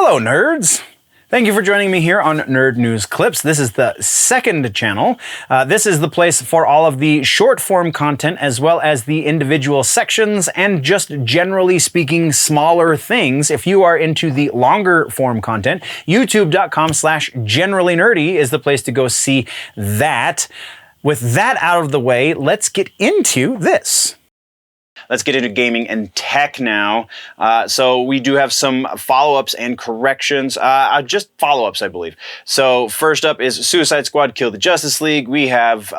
Hello, nerds! Thank you for joining me here on Nerd News Clips. This is the second channel. This is the place for all of the short-form content as well as the individual sections and just generally speaking smaller things. If you are into the longer form content, youtube.com/generallynerdy is the place to go see that. With that out of the way, let's get into this. Let's get into gaming and tech now. So we do have some follow-ups and corrections. Just follow-ups, I believe. So first up is Suicide Squad Kill the Justice League. We have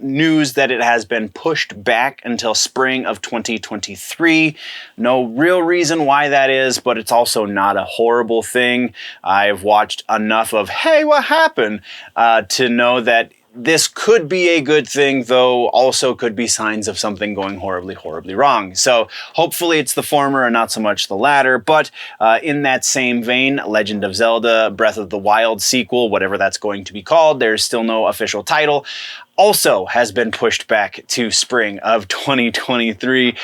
news that it has been pushed back until spring of 2023. No real reason why that is, but it's also not a horrible thing. I've watched enough of, hey, what happened? To know that this could be a good thing, though also could be signs of something going horribly, horribly wrong. So hopefully it's the former and not so much the latter. But in that same vein, Legend of Zelda Breath of the Wild sequel, whatever that's going to be called, there's still no official title, also has been pushed back to spring of 2023.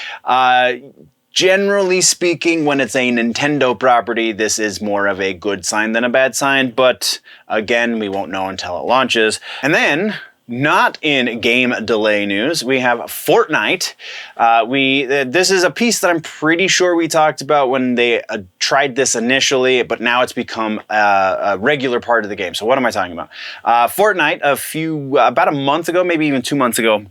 Generally speaking, when it's a Nintendo property, this is more of a good sign than a bad sign, but again, we won't know until it launches. And then, not in game delay news, we have Fortnite. This is a piece that I'm pretty sure we talked about when they tried this initially, but now it's become a regular part of the game. So what am I talking about? Fortnite, about a month ago, maybe even 2 months ago,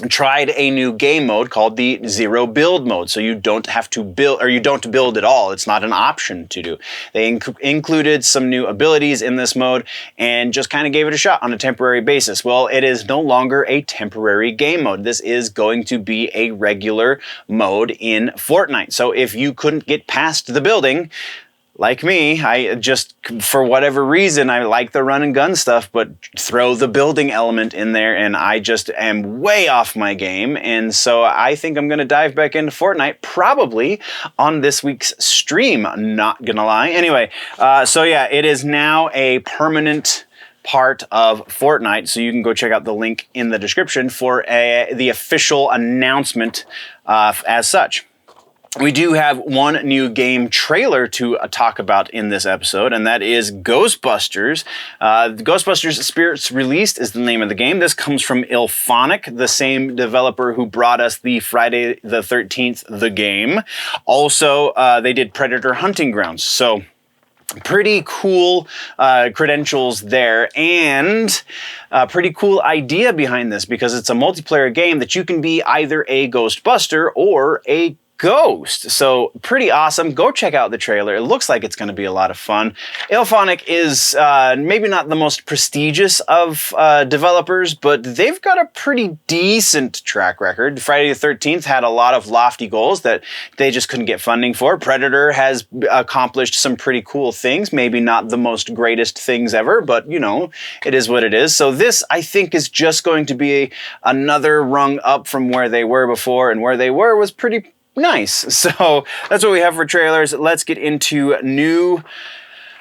tried a new game mode called the Zero Build mode. So you don't have to build, or you don't build at all. It's not an option to do. They included some new abilities in this mode and just kind of gave it a shot on a temporary basis. Well, it is no longer a temporary game mode. This is going to be a regular mode in Fortnite. So if you couldn't get past the building, like me, I just, for whatever reason, I like the run and gun stuff, but throw the building element in there and I just am way off my game. And so I think I'm going to dive back into Fortnite, probably on this week's stream, not gonna lie. Anyway, so yeah, it is now a permanent part of Fortnite, so you can go check out the link in the description for the official announcement as such. We do have one new game trailer to talk about in this episode, and that is Ghostbusters. Ghostbusters Spirits Released is the name of the game. This comes from IllFonic, the same developer who brought us the Friday the 13th, the game. Also, they did Predator Hunting Grounds, so pretty cool credentials there, and a pretty cool idea behind this, because it's a multiplayer game that you can be either a Ghostbuster or a ghost. So pretty awesome. Go check out the trailer. It looks like it's going to be a lot of fun. IllFonic is maybe not the most prestigious of developers, but they've got a pretty decent track record. Friday the 13th had a lot of lofty goals that they just couldn't get funding for. Predator has accomplished some pretty cool things. Maybe not the most greatest things ever, but you know, it is what it is. So this, I think, is just going to be another rung up from where they were before, and where they were was pretty nice. So that's what we have for trailers. Let's get into news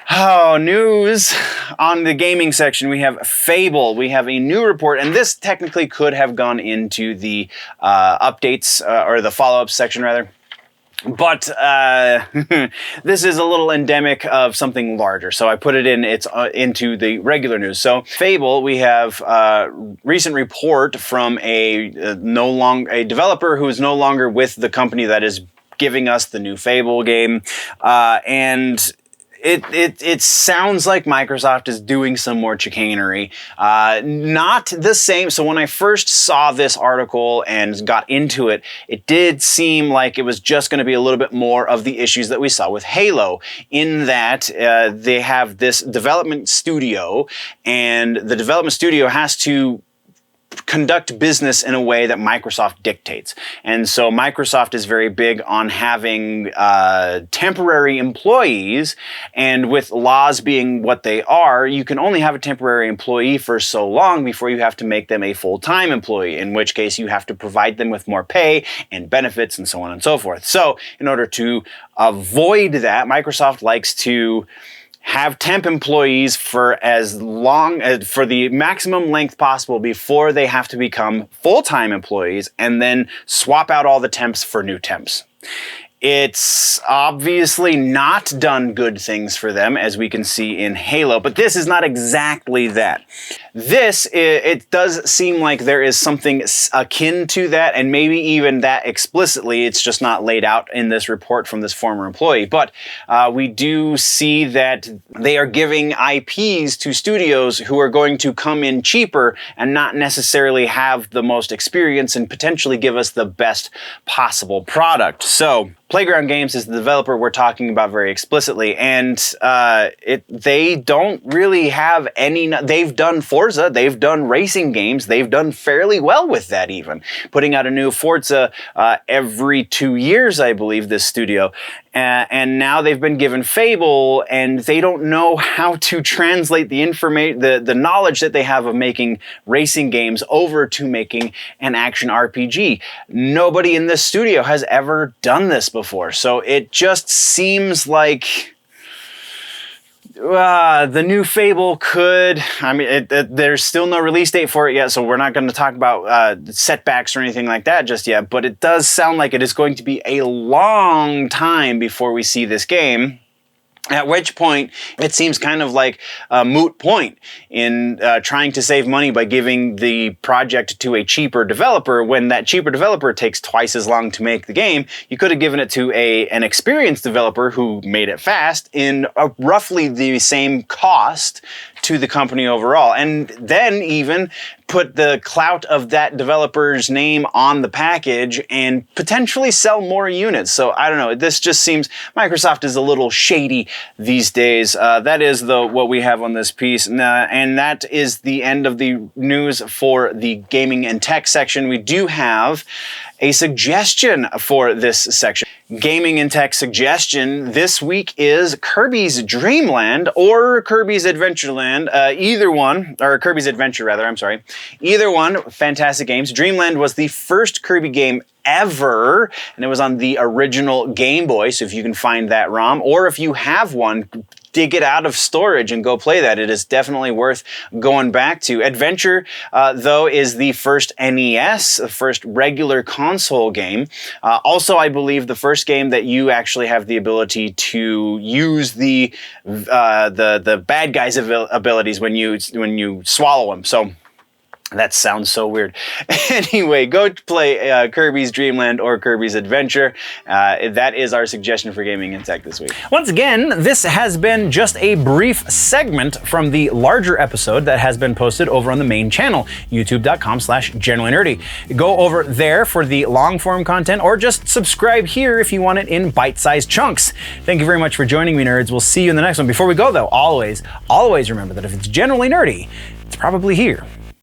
on the gaming section. We have Fable. We have a new report, and this technically could have gone into the updates or the follow-up section rather. But this is a little endemic of something larger, so I put it in. It's into the regular news. So Fable, we have a recent report from a developer who is no longer with the company that is giving us the new Fable game, and it sounds like Microsoft is doing some more chicanery. Not the same. So when I first saw this article and got into it, it did seem like it was just going to be a little bit more of the issues that we saw with Halo, in that they have this development studio, and the development studio has to conduct business in a way that Microsoft dictates. And so Microsoft is very big on having temporary employees, and with laws being what they are, you can only have a temporary employee for so long before you have to make them a full-time employee, in which case you have to provide them with more pay and benefits and so on and so forth. So in order to avoid that, Microsoft likes to have temp employees for as long as, for the maximum length possible before they have to become full-time employees, and then swap out all the temps for new temps. It's obviously not done good things for them, as we can see in Halo, but this is not exactly that. This, it does seem like there is something akin to that, and maybe even that explicitly. It's just not laid out in this report from this former employee. But we do see that they are giving IPs to studios who are going to come in cheaper and not necessarily have the most experience and potentially give us the best possible product. So Playground Games is the developer we're talking about very explicitly, and they don't really have any. They've done Forza, they've done racing games, they've done fairly well with that even. Putting out a new Forza every 2 years, I believe, this studio. And now they've been given Fable, and they don't know how to translate the information, the knowledge that they have of making racing games over to making an action RPG. Nobody in this studio has ever done this before, so it just seems like the new Fable could, I mean, there's still no release date for it yet, so we're not going to talk about setbacks or anything like that just yet, but it does sound like it is going to be a long time before we see this game. At which point, it seems kind of like a moot point in trying to save money by giving the project to a cheaper developer. When that cheaper developer takes twice as long to make the game, you could have given it to an experienced developer who made it fast in roughly the same cost to the company overall, and then even put the clout of that developer's name on the package and potentially sell more units. So I don't know, this just seems Microsoft is a little shady these days. That is what we have on this piece, and that is the end of the news for the gaming and tech section. We do have a suggestion for this section. Gaming and tech suggestion this week is Kirby's Dreamland or Kirby's Adventureland. Either one, or Kirby's Adventure rather, I'm sorry. Either one, fantastic games. Dreamland was the first Kirby game ever, and it was on the original Game Boy, so if you can find that ROM, or if you have one, dig it out of storage and go play that. It is definitely worth going back to. Adventure, though, is the first NES, the first regular console game. Also, I believe the first game that you actually have the ability to use the bad guys' abilities when you swallow them. So that sounds so weird. Anyway, go play Kirby's Dreamland or Kirby's Adventure. That is our suggestion for gaming and tech this week. Once again, this has been just a brief segment from the larger episode that has been posted over on the main channel, youtube.com/generallynerdy. Go over there for the long form content, or just subscribe here if you want it in bite-sized chunks. Thank you very much for joining me, nerds. We'll see you in the next one. Before we go though, always remember that if it's generally nerdy, it's probably here.